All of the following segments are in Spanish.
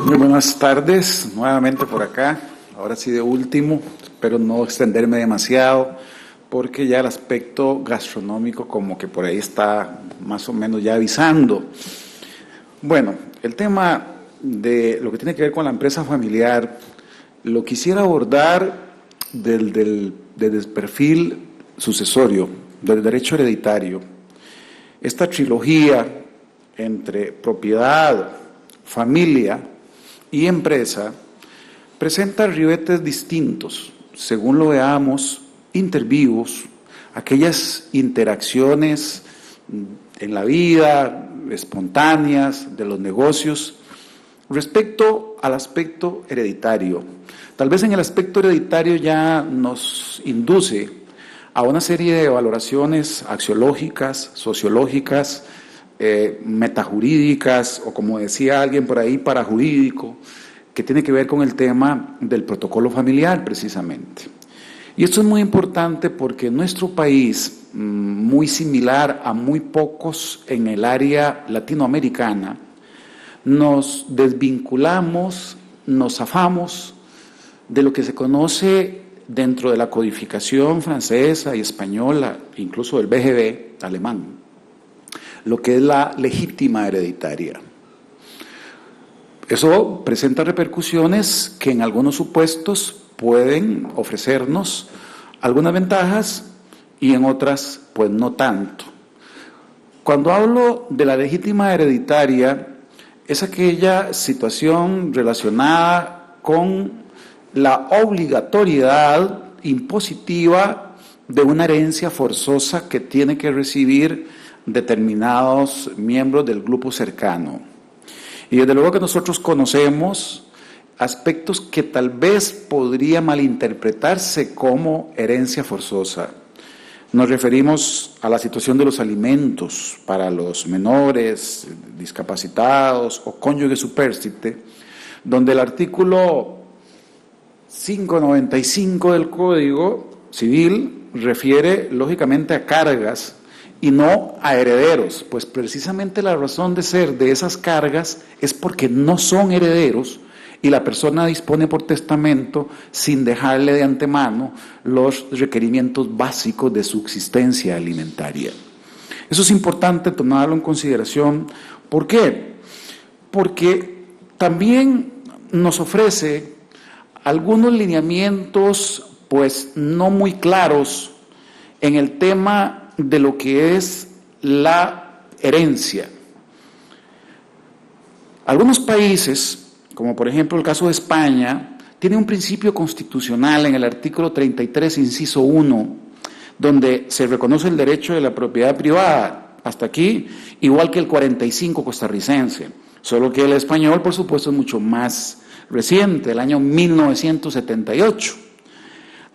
Muy buenas tardes, nuevamente por acá, ahora sí de último, espero no extenderme demasiado, porque ya el aspecto gastronómico como que por ahí está más o menos ya avisando. Bueno, el tema de lo que tiene que ver con la empresa familiar, lo quisiera abordar desde el perfil sucesorio, del derecho hereditario. Esta trilogía entre propiedad, familia y empresa presenta ribetes distintos, según lo veamos, intervivos, aquellas interacciones en la vida, espontáneas, de los negocios, respecto al aspecto hereditario. Tal vez en el aspecto hereditario ya nos induce a una serie de valoraciones axiológicas, sociológicas, metajurídicas, o como decía alguien por ahí, parajurídico, que tiene que ver con el tema del protocolo familiar precisamente. Y esto es muy importante porque nuestro país, muy similar a muy pocos en el área latinoamericana, nos desvinculamos, nos zafamos de lo que se conoce dentro de la codificación francesa y española, incluso del BGB alemán, lo que es la legítima hereditaria. Eso presenta repercusiones que en algunos supuestos pueden ofrecernos algunas ventajas y en otras pues no tanto. Cuando hablo de la legítima hereditaria, es aquella situación relacionada con la obligatoriedad impositiva de una herencia forzosa que tiene que recibir determinados miembros del grupo cercano. Y desde luego que nosotros conocemos aspectos que tal vez podría malinterpretarse como herencia forzosa. Nos referimos a la situación de los alimentos para los menores, discapacitados o cónyuge supérstite, donde el artículo 595 del Código Civil refiere lógicamente a cargas y no a herederos, pues precisamente la razón de ser de esas cargas es porque no son herederos y la persona dispone por testamento sin dejarle de antemano los requerimientos básicos de subsistencia alimentaria. Eso es importante tomarlo en consideración. ¿Por qué? Porque también nos ofrece algunos lineamientos pues no muy claros en el tema de lo que es la herencia. Algunos países, como por ejemplo el caso de España, tienen un principio constitucional en el artículo 33, inciso 1, donde se reconoce el derecho de la propiedad privada, hasta aquí, igual que el 45 costarricense, solo que el español, por supuesto, es mucho más reciente, el año 1978.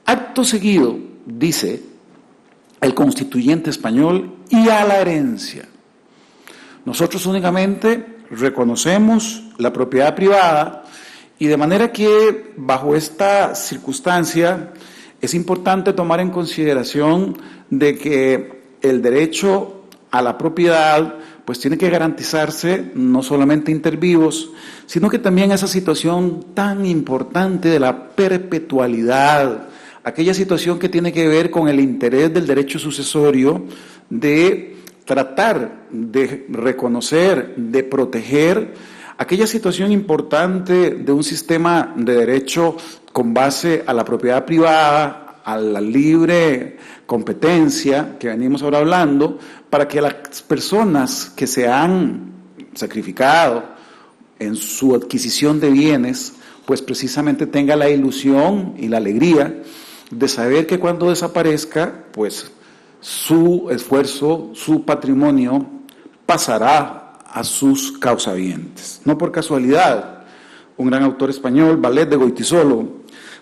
Acto seguido, dice el constituyente español, y a la herencia. Nosotros únicamente reconocemos la propiedad privada y de manera que bajo esta circunstancia es importante tomar en consideración de que el derecho a la propiedad pues tiene que garantizarse no solamente inter vivos, sino que también esa situación tan importante de la perpetualidad, aquella situación que tiene que ver con el interés del derecho sucesorio de tratar de reconocer, de proteger aquella situación importante de un sistema de derecho con base a la propiedad privada, a la libre competencia que venimos ahora hablando, para que las personas que se han sacrificado en su adquisición de bienes, pues precisamente tengan la ilusión y la alegría de saber que cuando desaparezca, pues su esfuerzo, su patrimonio pasará a sus causavientes. No por casualidad, un gran autor español, Valet de Goytisolo,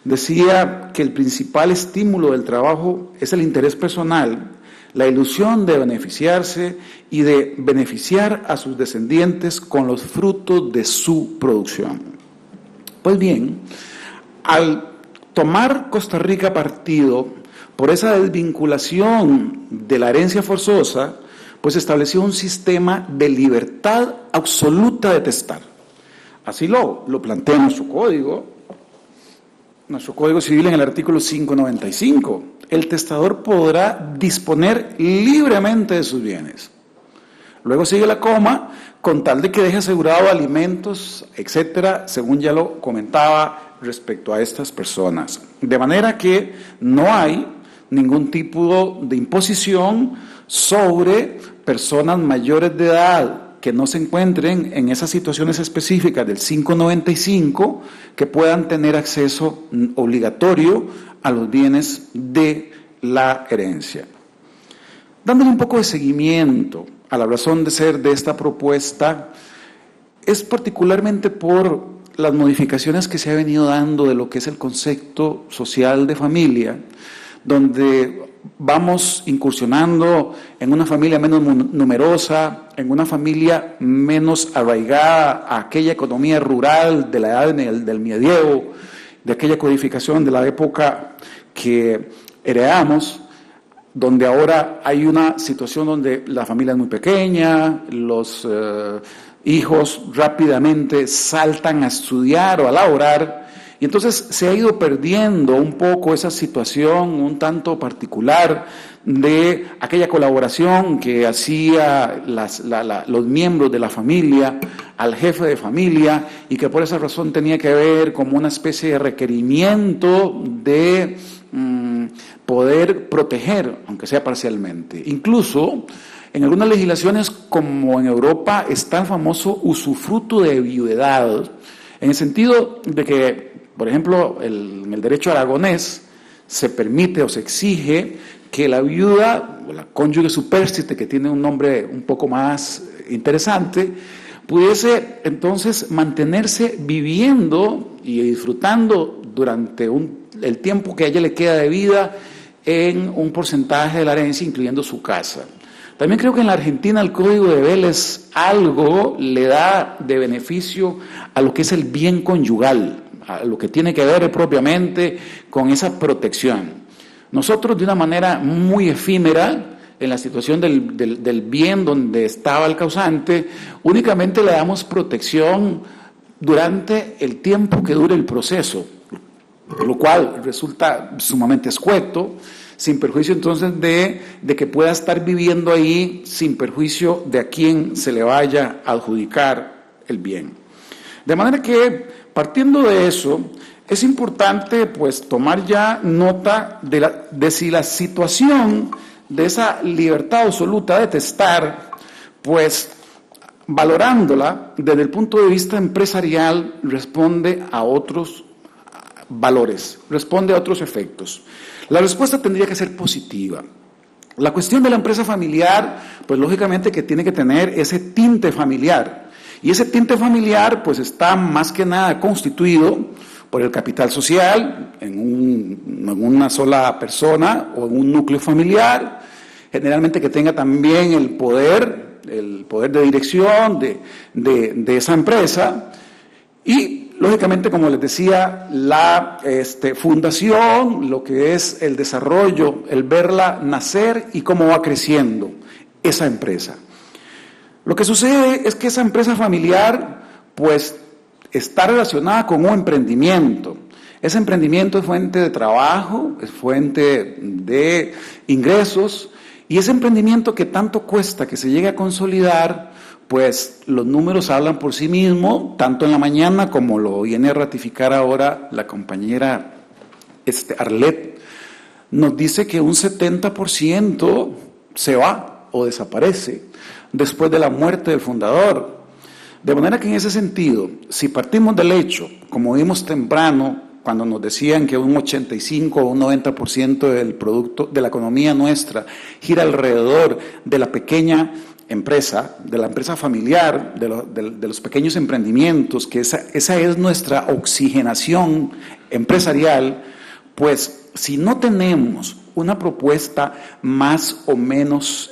decía que el principal estímulo del trabajo es el interés personal, la ilusión de beneficiarse y de beneficiar a sus descendientes con los frutos de su producción. Pues bien, al tomar Costa Rica partido por esa desvinculación de la herencia forzosa, pues estableció un sistema de libertad absoluta de testar. Así lo plantea nuestro Código Civil en el artículo 595. El testador podrá disponer libremente de sus bienes. Luego sigue la coma, con tal de que deje asegurado alimentos, etcétera, según ya lo comentaba respecto a estas personas. De manera que no hay ningún tipo de imposición sobre personas mayores de edad que no se encuentren en esas situaciones específicas del 595, que puedan tener acceso obligatorio a los bienes de la herencia. Dándole un poco de seguimiento a la razón de ser de esta propuesta, es particularmente por las modificaciones que se ha venido dando de lo que es el concepto social de familia, donde vamos incursionando en una familia menos numerosa, en una familia menos arraigada a aquella economía rural de la edad del medievo, de aquella codificación de la época que heredamos, donde ahora hay una situación donde la familia es muy pequeña, los hijos rápidamente saltan a estudiar o a laborar, y entonces se ha ido perdiendo un poco esa situación un tanto particular de aquella colaboración que hacía los miembros de la familia al jefe de familia, y que por esa razón tenía que ver como una especie de requerimiento de poder proteger, aunque sea parcialmente. Incluso en algunas legislaciones, como en Europa, está el famoso usufructo de viudedad, en el sentido de que, por ejemplo, en el derecho aragonés se permite o se exige que la viuda, o la cónyuge supérstite, que tiene un nombre un poco más interesante, pudiese entonces mantenerse viviendo y disfrutando durante el tiempo que a ella le queda de vida en un porcentaje de la herencia, incluyendo su casa. También creo que en la Argentina el Código de Vélez algo le da de beneficio a lo que es el bien conyugal, a lo que tiene que ver propiamente con esa protección. Nosotros, de una manera muy efímera, en la situación del bien donde estaba el causante, únicamente le damos protección durante el tiempo que dure el proceso, lo cual resulta sumamente escueto, sin perjuicio entonces de que pueda estar viviendo ahí, sin perjuicio de a quién se le vaya a adjudicar el bien. De manera que, partiendo de eso, es importante pues tomar ya nota de si la situación de esa libertad absoluta de testar, pues valorándola desde el punto de vista empresarial, responde a otros valores, responde a otros efectos. La respuesta tendría que ser positiva. La cuestión de la empresa familiar, pues lógicamente que tiene que tener ese tinte familiar, y ese tinte familiar pues está más que nada constituido por el capital social en una sola persona o en un núcleo familiar, generalmente que tenga también el poder de dirección de esa empresa, y lógicamente, como les decía, la fundación, lo que es el desarrollo, el verla nacer y cómo va creciendo esa empresa. Lo que sucede es que esa empresa familiar pues está relacionada con un emprendimiento. Ese emprendimiento es fuente de trabajo, es fuente de ingresos, y ese emprendimiento que tanto cuesta que se llegue a consolidar, pues los números hablan por sí mismos, tanto en la mañana como lo viene a ratificar ahora la compañera Arlet, nos dice que un 70% se va o desaparece después de la muerte del fundador. De manera que en ese sentido, si partimos del hecho, como vimos temprano, cuando nos decían que un 85 o un 90% del producto de la economía nuestra gira alrededor de la pequeña empresa, de la empresa familiar, de los pequeños emprendimientos, que esa es nuestra oxigenación empresarial, pues si no tenemos una propuesta más o menos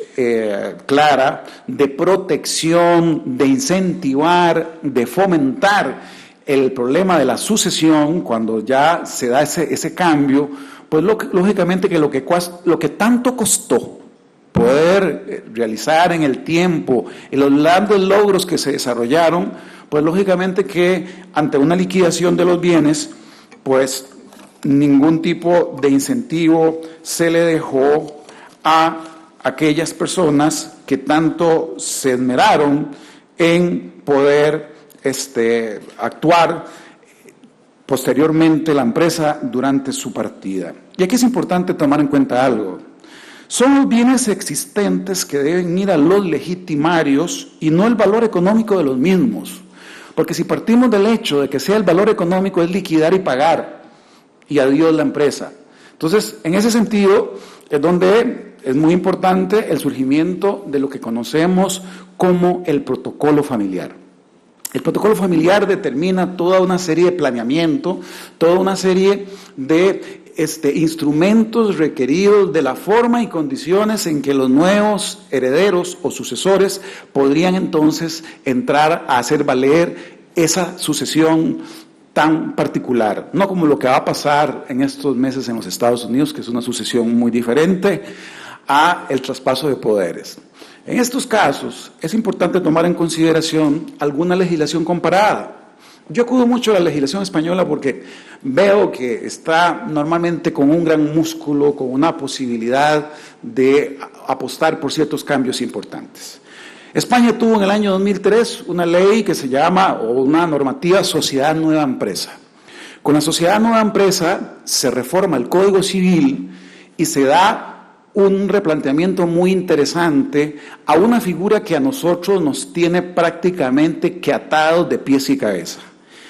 clara de protección, de incentivar, de fomentar el problema de la sucesión, cuando ya se da ese cambio, pues lógicamente que lo que tanto costó poder realizar en el tiempo, los grandes logros que se desarrollaron, pues lógicamente que ante una liquidación de los bienes, pues ningún tipo de incentivo se le dejó a aquellas personas que tanto se esmeraron en poder actuar posteriormente la empresa durante su partida. Y aquí es importante tomar en cuenta algo. Son los bienes existentes que deben ir a los legitimarios y no el valor económico de los mismos. Porque si partimos del hecho de que sea el valor económico, es liquidar y pagar, y adiós la empresa. Entonces, en ese sentido, es donde es muy importante el surgimiento de lo que conocemos como el protocolo familiar. El protocolo familiar determina toda una serie de planeamiento, toda una serie de instrumentos requeridos de la forma y condiciones en que los nuevos herederos o sucesores podrían entonces entrar a hacer valer esa sucesión tan particular, no como lo que va a pasar en estos meses en los Estados Unidos, que es una sucesión muy diferente a el traspaso de poderes. En estos casos es importante tomar en consideración alguna legislación comparada. Yo acudo mucho a la legislación española porque veo que está normalmente con un gran músculo, con una posibilidad de apostar por ciertos cambios importantes. España tuvo en el año 2003 una ley que se llama, o una normativa, Sociedad Nueva Empresa. Con la Sociedad Nueva Empresa se reforma el Código Civil y se da un replanteamiento muy interesante a una figura que a nosotros nos tiene prácticamente que atados de pies y cabeza.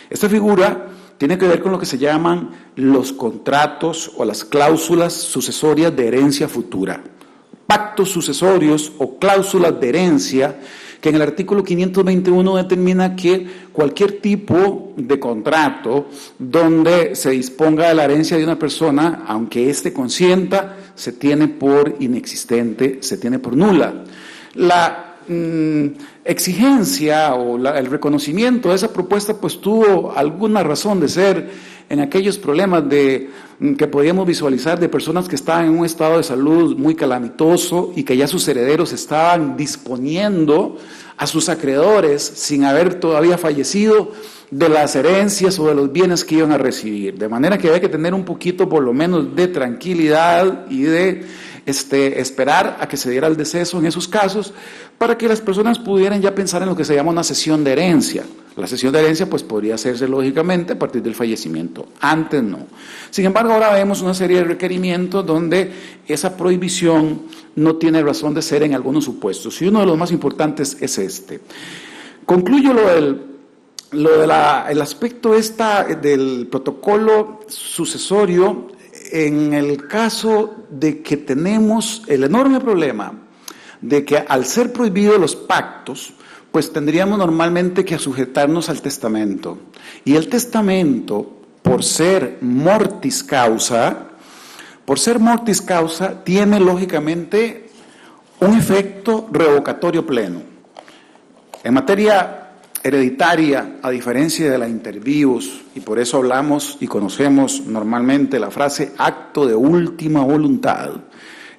Esta figura tiene que ver con lo que se llaman los contratos o las cláusulas sucesorias de herencia futura. Pactos sucesorios o cláusulas de herencia que en el artículo 521 determina que cualquier tipo de contrato donde se disponga de la herencia de una persona, aunque éste consienta, se tiene por inexistente, se tiene por nula. La exigencia o el reconocimiento de esa propuesta pues tuvo alguna razón de ser en aquellos problemas que podíamos visualizar de personas que estaban en un estado de salud muy calamitoso y que ya sus herederos estaban disponiendo a sus acreedores sin haber todavía fallecido de las herencias o de los bienes que iban a recibir. De manera que había que tener un poquito por lo menos de tranquilidad y de esperar a que se diera el deceso en esos casos para que las personas pudieran ya pensar en lo que se llama una cesión de herencia. La cesión de herencia pues podría hacerse lógicamente a partir del fallecimiento, antes no. Sin embargo, ahora vemos una serie de requerimientos donde esa prohibición no tiene razón de ser en algunos supuestos, y uno de los más importantes es este. Concluyo el aspecto del protocolo sucesorio en el caso de que tenemos el enorme problema de que al ser prohibidos los pactos, pues tendríamos normalmente que sujetarnos al testamento. Y el testamento, por ser mortis causa, tiene lógicamente un efecto revocatorio pleno. En materia hereditaria, a diferencia de la inter vivos, y por eso hablamos y conocemos normalmente la frase acto de última voluntad,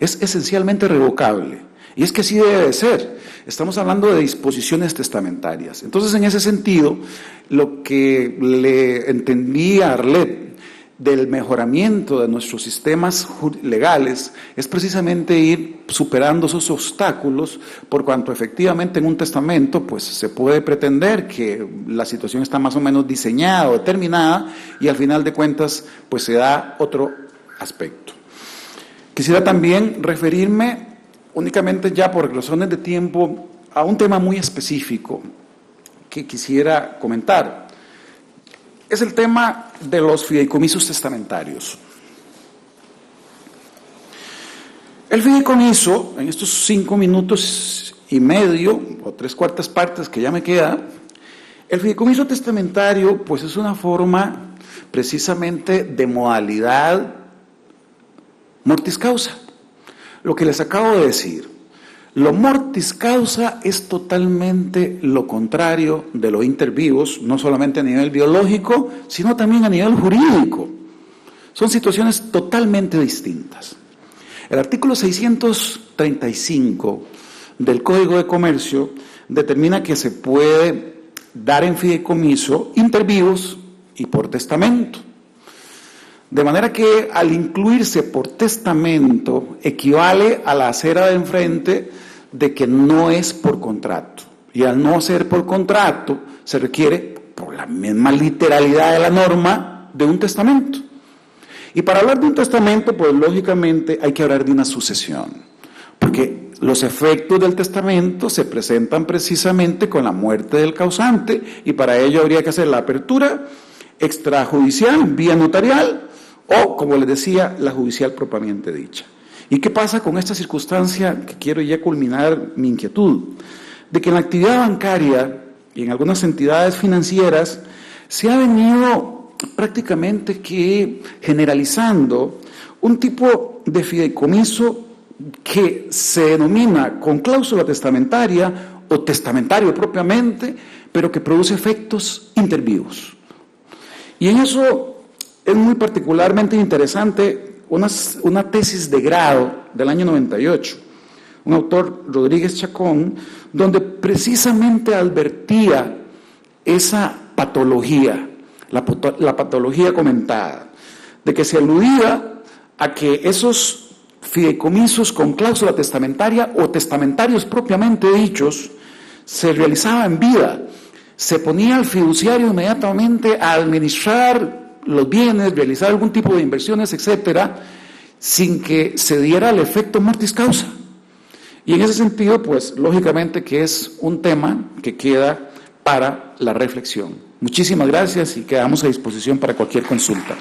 es esencialmente revocable. Y es que así debe de ser. Estamos hablando de disposiciones testamentarias. Entonces, en ese sentido, lo que le entendí a Arlet del mejoramiento de nuestros sistemas legales es precisamente ir superando esos obstáculos, por cuanto efectivamente en un testamento pues se puede pretender que la situación está más o menos diseñada o determinada y al final de cuentas pues se da otro aspecto. Quisiera también referirme únicamente ya por razones de tiempo a un tema muy específico que quisiera comentar. Es el tema de los fideicomisos testamentarios. El fideicomiso, en estos 5 minutos y medio, o 3/4 partes que ya me queda, el fideicomiso testamentario, pues es una forma precisamente de modalidad mortis causa. Lo que les acabo de decir, lo mortis causa es totalmente lo contrario de lo inter vivos, no solamente a nivel biológico, sino también a nivel jurídico. Son situaciones totalmente distintas. El artículo 635 del Código de Comercio determina que se puede dar en fideicomiso inter vivos y por testamento. De manera que al incluirse por testamento equivale a la acera de enfrente de que no es por contrato. Y al no ser por contrato se requiere, por la misma literalidad de la norma, de un testamento. Y para hablar de un testamento, pues lógicamente hay que hablar de una sucesión, porque los efectos del testamento se presentan precisamente con la muerte del causante y para ello habría que hacer la apertura extrajudicial, vía notarial, o, como les decía, la judicial propiamente dicha. ¿Y qué pasa con esta circunstancia que quiero ya culminar mi inquietud? De que en la actividad bancaria y en algunas entidades financieras se ha venido prácticamente que generalizando un tipo de fideicomiso que se denomina con cláusula testamentaria o testamentario propiamente, pero que produce efectos inter vivos. Y en eso es muy particularmente interesante una tesis de grado del año 98, un autor, Rodríguez Chacón, donde precisamente advertía esa patología, la patología comentada, de que se aludía a que esos fideicomisos con cláusula testamentaria o testamentarios propiamente dichos se realizaban en vida. Se ponía al fiduciario inmediatamente a administrar los bienes, realizar algún tipo de inversiones, etcétera, sin que se diera el efecto mortis causa. Y en ese sentido, pues, lógicamente que es un tema que queda para la reflexión. Muchísimas gracias y quedamos a disposición para cualquier consulta.